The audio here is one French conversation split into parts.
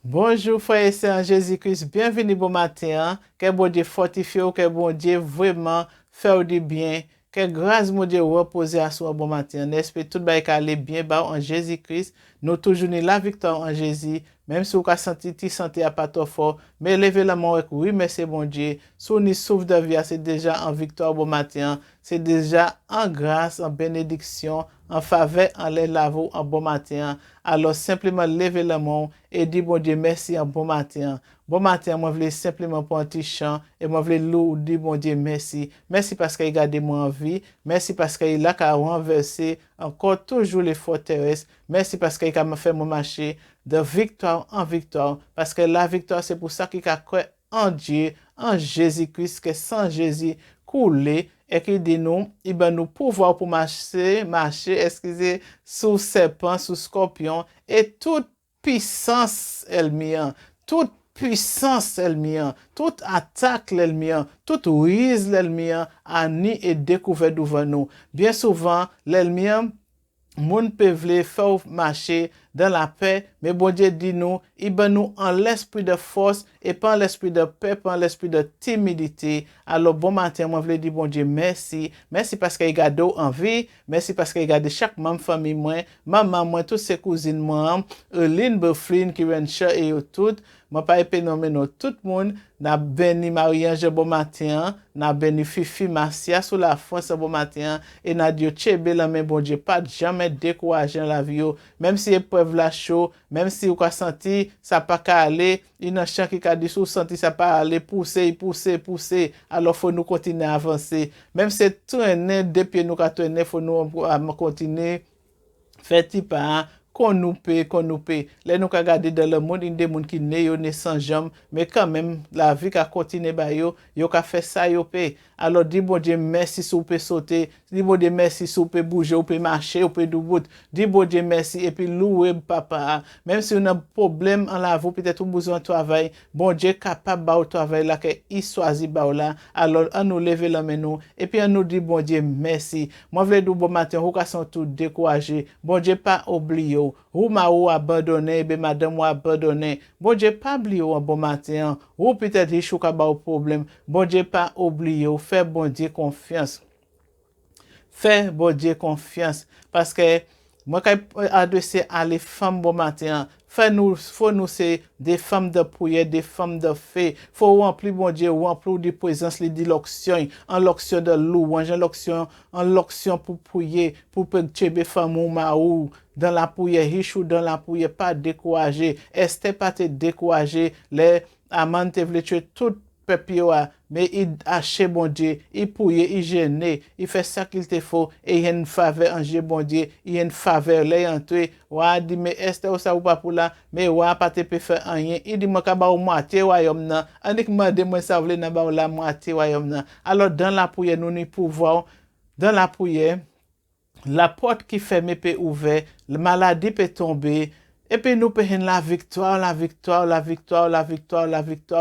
Bonjour frères et sœurs en Jésus-Christ, bienvenue bon matin, que bon Dieu fortifie, que bon Dieu vraiment fait du bien, que grâce mon Dieu repose à soi bon matin, n'espère tout va aller bien bas en Jésus-Christ, nous toujours la victoire en Jésus, même si vous avez senti ti santé à pas trop fort, mais levez la main avec oui, merci bon Dieu, si on y souffre de vie, c'est déjà en victoire bon matin, c'est déjà en grâce, en bénédiction, en faveur, en les lavo, en bon matin. Alors simplement levez la main et dis bon Dieu merci en bon matin. Bon matin, moi je voulais simplement pour un petit chant et moi je voulais louer dire bon Dieu merci. Merci parce qu'il a gardé moi en vie. Merci parce qu'il a renversé encore toujours les forteresses. Merci parce qu'il a fait mon marché de victoire en victoire. Parce que la victoire, c'est pour ça qu'il a cru en Dieu, en Jésus-Christ, que sans Jésus, couler et qui dit nous, il va nous pouvoir pour marcher, excusez, sous serpent, sous scorpion, et toute puissance ennemi, toute puissance ennemi, toute attaque l'ennemi, toute ruse l'ennemi, a ni et découvert devant nous. Bien souvent, l'ennemi, moun peut vle faire marcher dans la paix, mais bon Dieu dit nous, il ben nous en l'esprit de force et pas en l'esprit de paix, pas en l'esprit de timidité. Alors bon matin, moi je voulais dire bon Dieu merci, merci parce qu'il garde en vie, merci parce qu'il garde chaque membre famille moi, maman moi, toutes ses cousines moi, Eline Beflin qui vient et tout, moi pas épénomène tout le monde, n'a béni Marie-Ange bon matin, n'a béni Fifi Marcia sous la France bon matin, et n'a Dieu tchebe la main bon Dieu, pas jamais décourager la vie, même si épreuve la chaud, même si vous avez senti ça pas qu'à aller, il y a un chant qui a dit sous senti ça pas aller, pousser, alors faut nous continuer à avancer. Même si tourner depuis nous qu'à tourner, faut nous continuer, faire pas qu'on nous paie. Là, nous regardons dans le monde, il y a des gens qui naissent sans jambes, mais quand même, la vie a continué, yo a fait ça, yo paie. Alors, dis bon Dieu, merci si vous pouvez sauter, dis bon Dieu, merci si vous pouvez bouger, vous pouvez marcher, vous pouvez debout, dis bon Dieu, merci, et puis louer papa. Même si on a un problème en la vie, peut-être vous besoin de travail, bon Dieu est capable de travail là, qu'il choisit là. Alors, on nous lever la main nous, et puis on nous dit bon Dieu, merci. Moi, je veux dire bon matin, vous sont tous découragés, bon Dieu, pas oublié. Ou m'a ou abandonné, be madame ou abandonné. Bon Dieu pas oublié un bon matin. Ou peut-être il chou ka ba au problème. Bon Dieu pas oublié. Fais bon Dieu confiance. Fais bon Dieu confiance. Parce que moi quand adresser à les femmes bon matin. Faut nous c'est des femmes de prière, des femmes de fée. Faut remplir bon Dieu, remplir de présence, les dit l'onction, en l'onction de louange, en l'onction pour prier, pour tchebe femme ou maou, dans la prière riche ou dans la prière pas découragé. Est pas te découragé, les amants te voulaient tuer tout peuple, mais il hache bon Dieu, il pouille, il gêne, il fait ça qu'il te faut, et il y a une faveur en Dieu, bon Dieu, il y a une faveur, là, entré, ouah, dit, mais est-ce que ça ou pas pour là, mais ouah, pas te peut faire rien, il dit, moi, qu'à ba ou moitié, royaume, nan, anik m'a dit, moi, ça voulait, nan, ba ou la moitié, royaume, nan. Alors, dans la prière, nous, nous pouvons, dans la prière, la porte qui ferme peut ouvrir, la maladie peut tomber, et puis nous payons la victoire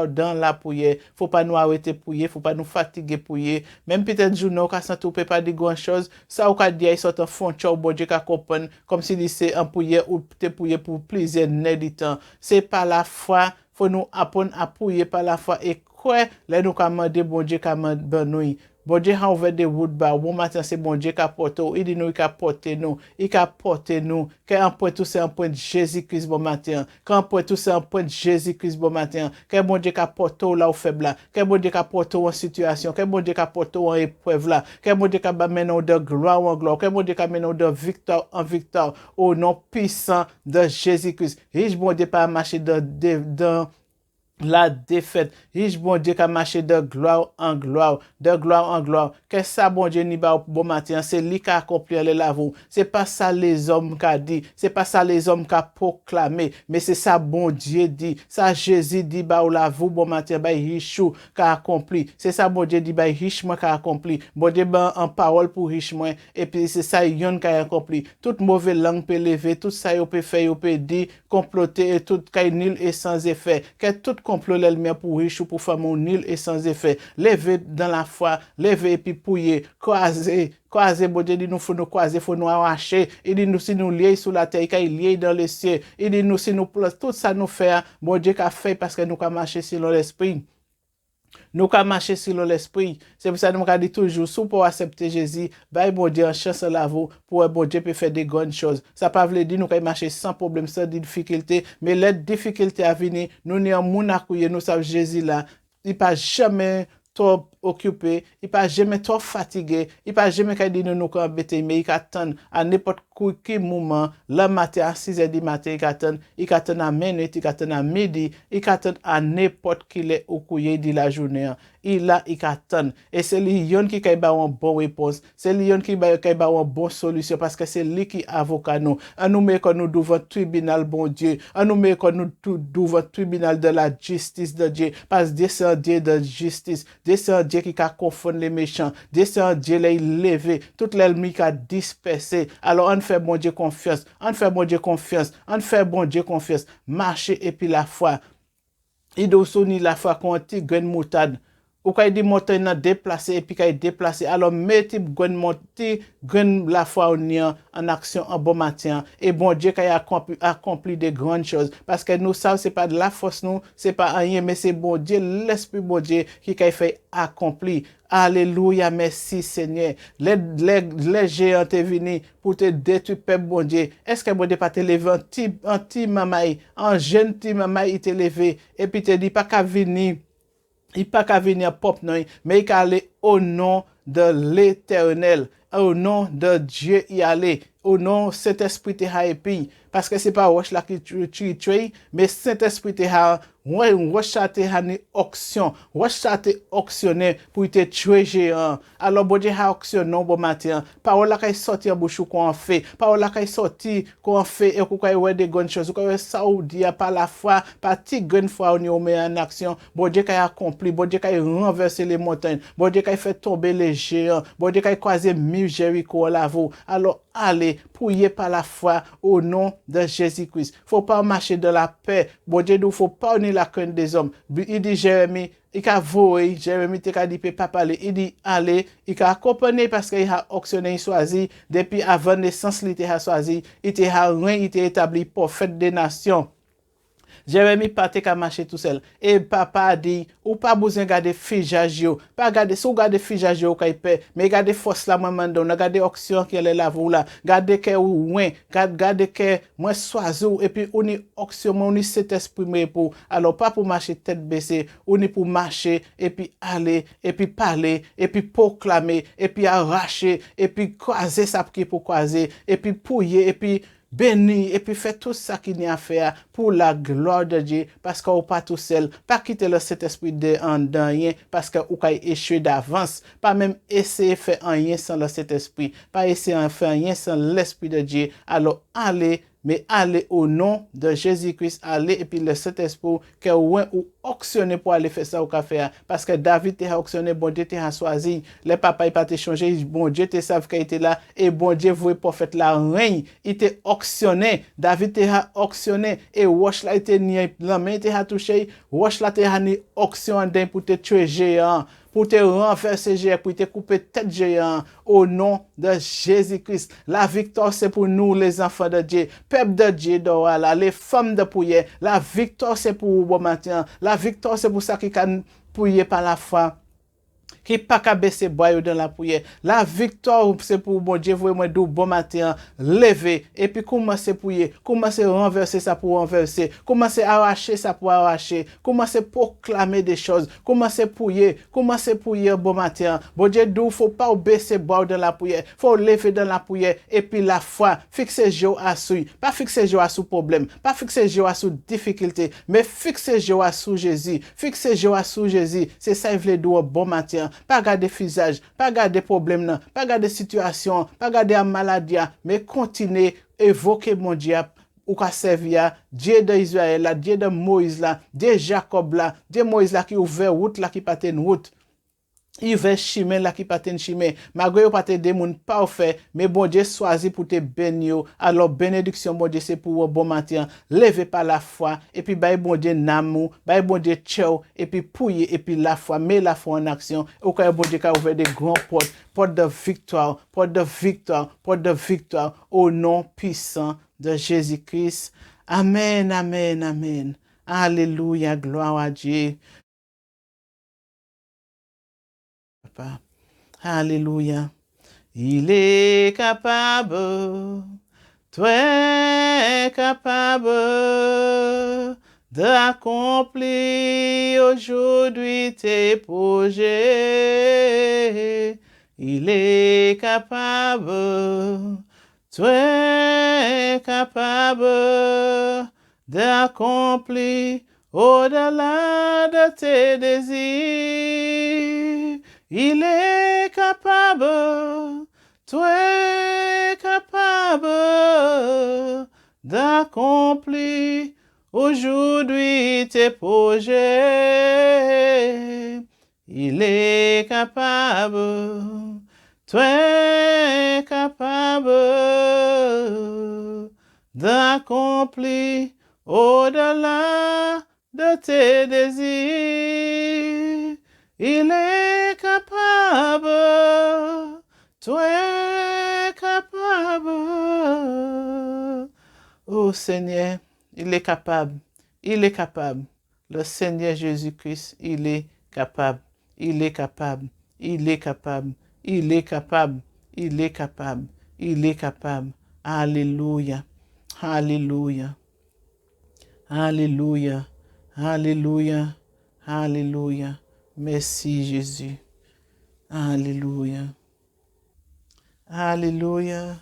dans la prière. Faut pas nous arrêter prier, faut pas nous fatiguer prier. Même peut-être journaux quand ça ne peut pas dire grand chose, ça ou quand dire ils sont en fond au bon Dieu comprendre comme si c'est un prière ou te prier pour plaisir du temps. C'est pas la foi, faut nous apprendre à prier par la foi et quoi, là nous commander bon Dieu commande nous. Bon Dieu a ouvert des routes bas. Bon matin, c'est bon Dieu qui a porté. Il dit nous, il a porté nous. Il a porté nous. Quand on point tout, c'est un point de Jésus-Christ bon matin. Quand on point tout, c'est un point de Jésus-Christ bon matin. Quand bon Dieu qui a porté là au faible là. Quand bon Dieu qui a porté en situation. Quand bon Dieu qui a porté en épreuve là. Quand bon Dieu qui a mené de gloire en gloire. Quand bon Dieu qui a mené de victoire en victoire. Au nom puissant de Jésus-Christ. Riche bon Dieu pas marcher dans la défaite. Riche bon Dieu qui a marché de gloire en gloire, de gloire en gloire. Que ça bon Dieu n'y va bon matin, c'est lui qui a accompli les lavaux. C'est pas ça les hommes qui a dit, c'est pas ça les hommes qui a proclamé, mais c'est ça bon Dieu dit. Ça Jésus dit bah ou lavou bon matin bah richou qui a accompli. C'est ça bon Dieu dit bah richement qui a accompli. Bon Dieu ben en parole pour richement et puis c'est ça yon qui a accompli. Toute mauvaise langue peut lever, tout ça yo peut faire, yo peut dire, comploter et tout qui nul et sans effet. Que toute complot l'ennemi pour riche ou pour femme ou nul et sans effet. Lever dans la foi, lever et puis pouiller, croiser, bon Dieu, dit nous faut nous croiser, faut nous arracher. Il dit nous si nous lier sur la terre, il lié dans les cieux. Il dit nous si nous tout ça nous fait, bon Dieu qu'a fait parce que nous qu'a marché selon l'esprit. Nous qu'a marché selon l'esprit. C'est pour ça que nous avons dit toujours, si pour accepter Jésus, bah bon Dieu en chance là vous pour bon Dieu peut faire des grandes choses. Ça pas veut dire nous qu'à marcher sans problème, sans difficulté, mais les difficultés à venir, nous n'y en moun accouiller, nous savons Jésus là, il pas jamais trop occupé, il pas jamais trop fatigué, il pas jamais qu'à dire nous embêter, mais il attend à n'importe quel moment, le matin à 6h du matin, il attend à minuit, il attend à midi, il attend à n'importe quel est au couiller de la journée. Il attend. Et c'est lui qui a une bonne réponse, c'est lui qui a une bonne solution, parce que c'est lui qui est avocat nous. On nous met quand nous devons le tribunal, bon Dieu. On nous met quand nous devons le tribunal de la justice de Dieu, parce que Dieu c'est un Dieu de justice, Dieu c'est un Dieu qui a confondre les méchants, Dieu c'est un Dieu qui a levé, toute l'ennemi qui a dispersé. Alors on fait bon Dieu confiance, on fait bon Dieu confiance, on fait bon Dieu confiance, marcher et puis la foi. Il doit sonner la foi quand il gagne moutade. Ou quand il dit montagne déplacé et puis quand il déplacé, alors mettez gagne la foi en action en bon matin. Et bon Dieu qui a accompli de grandes choses. Parce que nous savons, c'est pas de la force, nous, c'est pas rien, mais c'est bon Dieu, l'Esprit bon Dieu qui a fait accomplir. Alléluia, merci Seigneur. Les géants sont venus pour te détruire, peuple bon Dieu. Est-ce que bon Dieu pas te lever un petit mamaï, un jeune petit mamaï, il te levé et puis te dit pas qu'à venir. Il pas qu'à venir pop non, mais il qu'à aller au nom de l'Éternel, au nom de Dieu y aller, au nom de cet esprit te ha épi, parce que c'est pas roche là qui tue, mais cet esprit te ha, roche te ha ni auction, roche te auctionné pour te tuer géant. Alors bon Dieu a auctionné non bon matin, parole là qui sorti en bouche qu'on fait, parole là qui sorti qu'on fait et qu'on ouais des grandes choses, qu'on Saoudi par la foi, par petite grande foi on y met en action, bon Dieu qui a accompli, bon Dieu qui a renversé les montagnes, bon Dieu qui a fait tomber les géants, bon Dieu qui a croisé mille Jéricho là vous. Alors allez, priez par la foi au nom de Jésus-Christ. Faut pas marcher dans la paix. Bon Dieu, il faut pas unir la crainte des hommes. Il dit Jérémie, il a voué, Jérémie te dit pas parler. Il dit allez, il a accompagné parce qu'il a auctionné, il choisi depuis avant naissance, il a choisi, il a rien, il a établi prophète des nations. Jérémie pas te ka marcher tout seul. Et papa a dit, ou pas besoin garder fijage yo. Pas garder, si ou garder fijage yo kay paix, mais garder force la maman don, garder action qui est là vous là. Garder que ou ouin, garder que moi soiseau et puis on est action, on est cet esprit pour. Alors pas pour marcher tête baissée, on est pour marcher et puis aller et puis parler et puis proclamer et puis arracher et puis croiser ça qui pour croiser et puis pouiller et puis béni et puis fait tout ça qu'il y a à faire pour la gloire de Dieu parce qu'on pas tout seul, pas quitter le Saint-Esprit de en rien parce que ou kay échoué d'avance, pas même essayer faire rien sans le Saint-Esprit, pas essayer de faire rien sans l'Esprit de Dieu. Alors allez, mais allez au nom de Jésus-Christ, allez et puis le Saint-Esprit que ou auctionné pour aller faire ça au café parce que David t'a auctionné, bon Dieu t'a choisi, les papas pas te changer, bon Dieu te savent qu'il était là et bon Dieu voulait prophète la règne, il t'a auctionné, David t'a auctionné et wash là était ni la main t'a touché, wash là t'a ni auction d'un pour te tuer géant, pour te renverser géant, pour te couper tête géant au nom de Jésus-Christ. La victoire c'est pour nous les enfants de Dieu, peuple de Dieu dehors là, les femmes de prière, la victoire c'est pour vous bon matin. La victoire, c'est pour ça qu'il can prier par la foi. Qui pas qu'à baisser boyau dans la prière. La victoire, c'est pour bon Dieu, vous moi d'où bon matin, lever, et puis commencer à prier, commencer à renverser ça pour renverser, commencer à arracher ça pour arracher, commencer à proclamer des choses, commencer à prier bon matin. Bon Dieu, d'où faut pas baisser boyau dans la prière, faut lever dans la prière, et puis la foi, fixer jour à sous, pas fixer jour à sous problème, pas fixer jour à sous difficulté, mais fixer jour à sous Jésus, fixer jour à sous Jésus, c'est ça il veut dire bon matin. Pas garder visage, pas garder problème, pas garder situation, pas garder maladie, mais continuer évoquer mon Dieu ou qu'a servir Dieu d'Israël, là, Dieu de Moïse là, Dieu Jacob là, Dieu Moïse là qui ouvert route là qui pas une route. il veut chimé là qui pas ten chimé malgré pas te des monde parfait mais bon Dieu choisi pour te bénir alors bénédiction bon Dieu c'est pour bon matin lever par la foi et puis bail bon Dieu namou bail bon Dieu ciao et puis pouiller et puis la foi met la foi en action au cas bon Dieu qui a ouvert des grands portes de victoire au nom puissant de Jésus-Christ. Amen, amen, amen. Alléluia, gloire à Dieu. Papa. Alléluia. Il est capable, très capable d'accomplir aujourd'hui tes projets. Il est capable, très capable d'accomplir au-delà de tes désirs. Il est capable, très capable d'accomplir aujourd'hui tes projets. Il est capable, très capable d'accomplir au-delà de tes désirs. Il est capable, très capable. Oh Seigneur, il est capable, il est capable. Le Seigneur Jésus-Christ, il est capable, il est capable, il est capable, il est capable, il est capable, il est capable. Alléluia, alléluia, alléluia, alléluia, alléluia. Merci Jésus. Alléluia. Alléluia.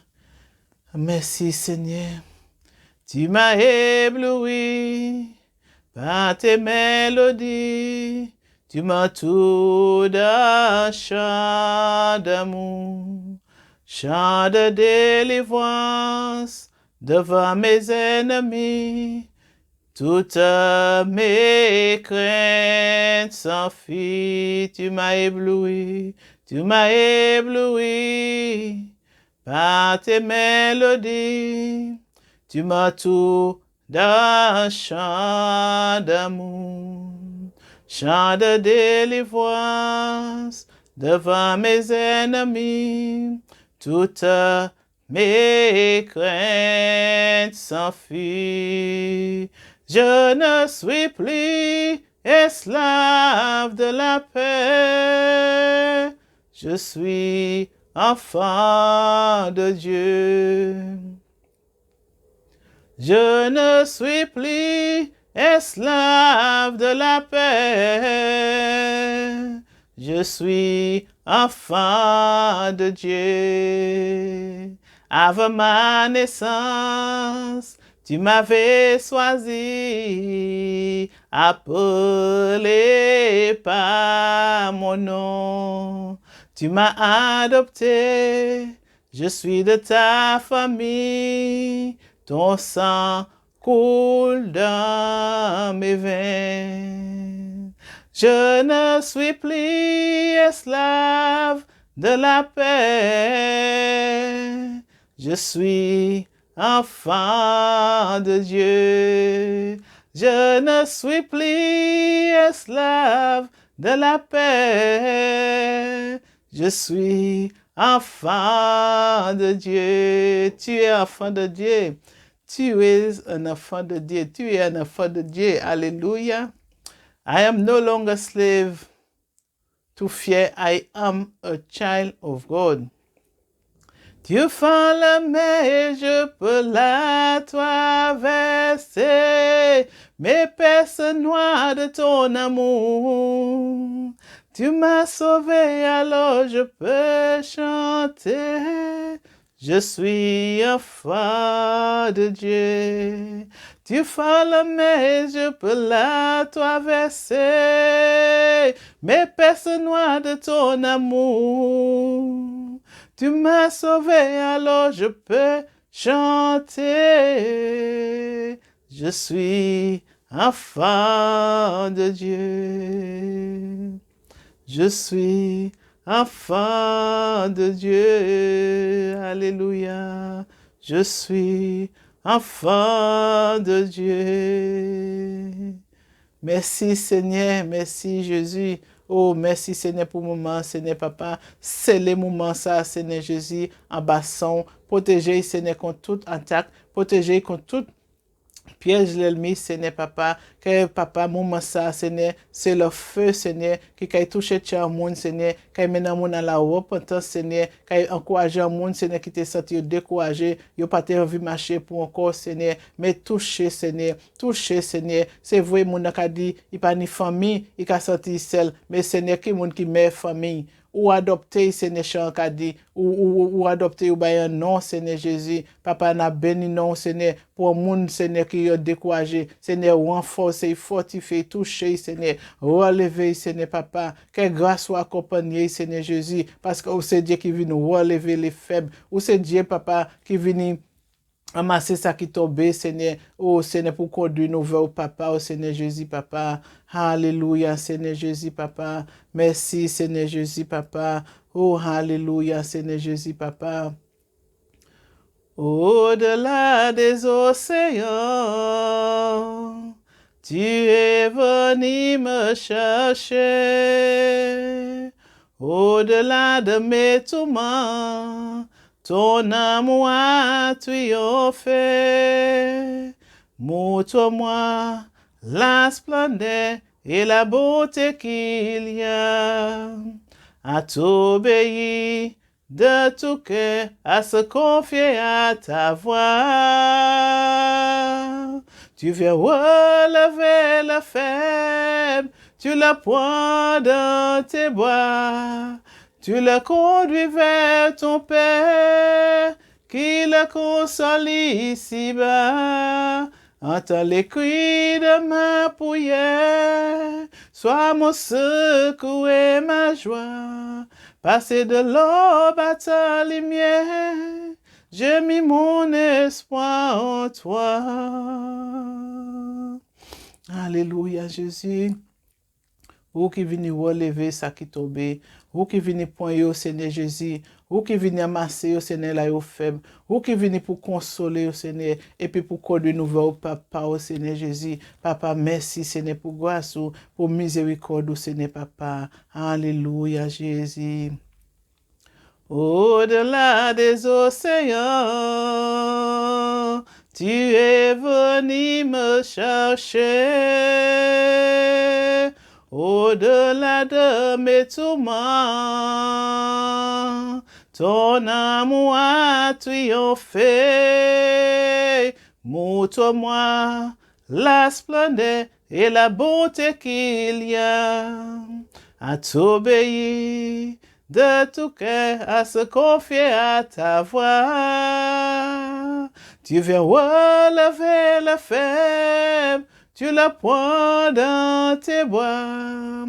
Merci Seigneur. Tu m'as ébloui par tes mélodies. Tu m'as tout d'un chant d'amour, chant de délivrance devant mes ennemis. Toutes mes craintes s'enfuient, tu m'as ébloui par tes mélodies. Tu m'as tout d'un chant d'amour, chant de délivrance devant mes ennemis. Toutes mes craintes s'enfuient. Je ne suis plus esclave de la paix. Je suis enfant de Dieu. Je ne suis plus esclave de la paix. Je suis enfant de Dieu. Avant ma naissance, tu m'avais choisi, appelé par mon nom. Tu m'as adopté, je suis de ta famille. Ton sang coule dans mes veines. Je ne suis plus esclave de la paix. Je suis enfant de Dieu. Je ne suis plus esclave de la paix. Je suis enfant de Dieu. Tu es enfant de Dieu. Tu es un enfant de Dieu. Tu es un enfant de Dieu. Alléluia. I am no longer slave to fear. I am a child of God. Tu fends la mer et je peux la traverser. Mes personnes noires de ton amour. Tu m'as sauvé, alors je peux chanter. Je suis enfant de Dieu. Tu fends la mer, je peux la traverser. Mes personnes noires de ton amour. Tu m'as sauvé, alors je peux chanter. Je suis enfant de Dieu. Je suis enfant de Dieu. Alléluia. Je suis enfant de Dieu. Merci Seigneur, merci Jésus. Oh, merci Seigneur pour le moment, Seigneur Papa. C'est le moment ça, Seigneur Jésus, en basson. Protégez Seigneur contre toute attaque. Protégez contre toute piège l'ennemi, Seigneur Papa, que Papa, moment ça, Seigneur, c'est le feu, Seigneur, qui a touché le monde, Seigneur, qui a mené le monde à la repentance, Seigneur, qui a encouragé le monde, Seigneur, qui t'a senti découragé, il n'a pas envie de marcher pour encore, Seigneur, mais toucher, Seigneur, c'est vrai, mon a dit, il n'a pas ni famille, il a senti seul, mais Seigneur, qui monde qui met famille, ou adopter, Seigneur, Chankadi, ou adopter ou un nom, Seigneur Jésus. Papa, n'a béni non, Seigneur, pour le monde, Seigneur, qui est découragé. Seigneur, renforcer, fortifier, toucher, Seigneur, relever, Seigneur, Papa. Que grâce soit accompagnée, Seigneur Jésus, parce que c'est Dieu qui vient nous relever les faibles. Ou c'est Dieu, Papa, qui vient amasser ça qui tombe, Seigneur. Oh, Seigneur, pour conduire nous vers Papa, oh, Seigneur Jésus, Papa. Alléluia, Seigneur Jésus, Papa. Merci, Seigneur Jésus, Papa. Oh, alléluia, Seigneur Jésus, Papa. Au-delà des océans, tu es venu me chercher. Au-delà de mes tourments, ton amour a triomphé. Montre-moi la splendeur et la beauté qu'il y a à t'obéir de tout cœur, à se confier à ta voix. Tu viens relever le faible, tu le prends dans tes bras. Tu le conduis vers ton Père, qui le console ici-bas. Entends les cris de ma prière, sois mon secours et ma joie. Passer de l'aube à ta lumière, j'ai mis mon espoir en toi. Alléluia, Jésus. Ou qui vient relever ça qui tombe, ou qui vient poigner au Seigneur Jésus, ou qui vient amasser au Seigneur là au faible, ou qui vient pour consoler au Seigneur, et puis pour conduire nous vers au Papa au Seigneur Jésus. Papa, merci Seigneur pour grâce, pour miséricorde au Seigneur Papa. Alléluia Jésus. Au-delà des océans, tu es venu me chercher. Au-delà de mes tourments, ton amour a triomphé. Montre-moi la splendeur et la beauté qu'il y a à t'obéir de tout cœur, à se confier à ta voix. Tu viens relever le faible, tu le prends dans tes bras,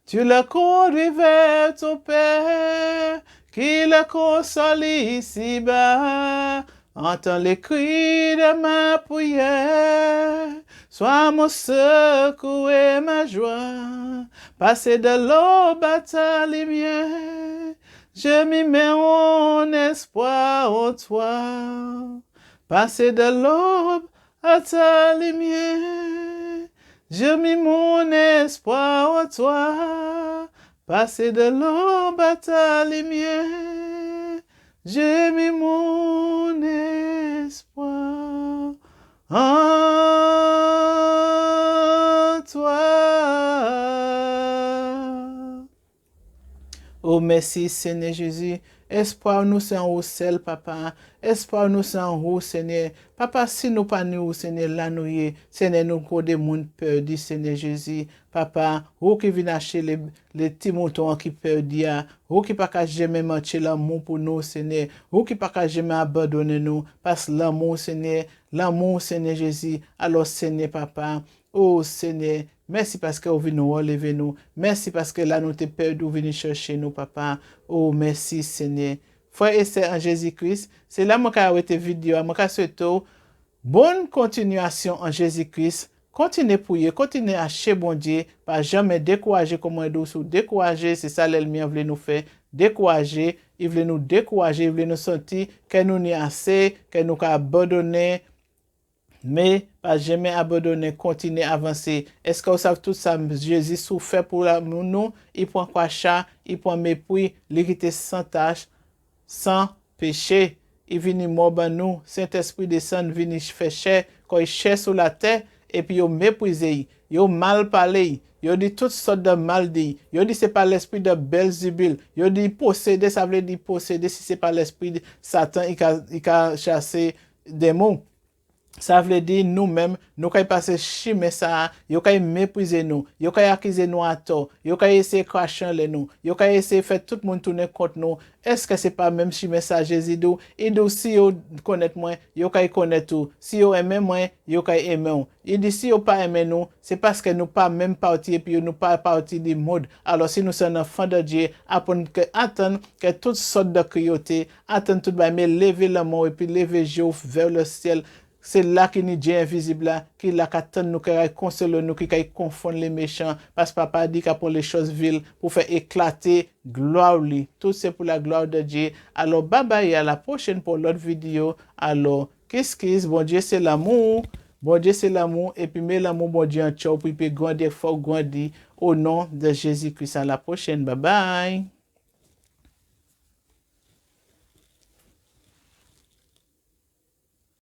tu le conduis vers ton Père, qui le console ici-bas. Entends les cris de ma prière, sois mon secours et ma joie. Passer de l'aube à ta lumière, je m'y mets mon espoir en toi. Passer de l'aube à ta lumière, je mis mon espoir en toi. Passer de l'aube à ta lumière, j'ai mis mon espoir en toi. Oh, merci Seigneur Jésus. Espoir nous c'est en haut seul, Papa. Espoir nous c'est en haut, Seigneur. Papa, si nous pas nous, Seigneur, là nous y, Seigneur, nous avons des monde perdus, Seigneur Jésus. Papa, ou qui vient acheter les petits moutons qui perdus, ou qui pas qu'à jamais mentir l'amour pour nous, Seigneur. Ou qui pas qu'à jamais abandonner nous, parce que l'amour, Seigneur, Jésus. Alors, Seigneur, Papa, oh, Seigneur, merci parce que vous venez nous relever nous. Merci parce que là, nous t'es perdu, vous venez chercher nous, Papa. Oh, merci, Seigneur. Frère et sœur en Jésus-Christ, c'est là que je vais vidéo. Je souhaite bonne continuation en Jésus-Christ. Continuez à prier, continuez à chercher bon Dieu, pas jamais décourager comme on dit ou décourager, c'est ça l'ennemi veut nous faire, décourager, il veut nous décourager, il veut nous sentir que nous n'y assez, que nous abandonner, mais pas jamais abandonner, continuer à avancer. Est-ce que vous savez tout ça, Jésus souffert pour nous, il prend quoi chat, il prend mépris, il était sans tâche, sans péché. Il vient mort ben nous, Saint-Esprit descend, vient faire chair, quand il cherche sur la terre, et puis il méprise, il mal parlé, il dit toutes sortes de mal dit, il dit c'est pas l'esprit de Belzébul, il dit posséder, ça veut dire posséder, si c'est pas l'esprit de Satan, il a chassé des mots. Ça veut dire nous-mêmes, nous avons passé chimé ça, nous avons méprisé nous, nous avons accusé nous à tort, nous avons essayé de cracher les nous, nous avons essayé de faire tout le monde tourner contre nous. Est-ce que ce n'est pas même chimé ça, Jésus dit, il dit si vous connaissez moi, vous connaissez tout. Si vous aimez moi, vous aimez. Il dit si vous pas aimé nous, c'est parce que nous pas même parti et puis nous pas parti du monde. Alors si nous sommes enfants de Dieu, attendre que toutes sortes de cruauté, attendre tout mais lever la main et puis lever les yeux vers le ciel. C'est là qu'il y a Dieu invisible là, qui là qu'attend nous, qui console nous, qui confond les méchants. Parce que papa dit qu'il pour les choses viles, pour faire éclater gloire lui. Tout c'est pour la gloire de Dieu. Alors bye bye, à la prochaine pour l'autre vidéo. Alors, qu'est-ce bon Dieu c'est l'amour. Bon Dieu c'est l'amour. Et puis mets l'amour bon Dieu en tchao, puis grandir fort, grandir au nom de Jésus-Christ. À la prochaine, bye bye.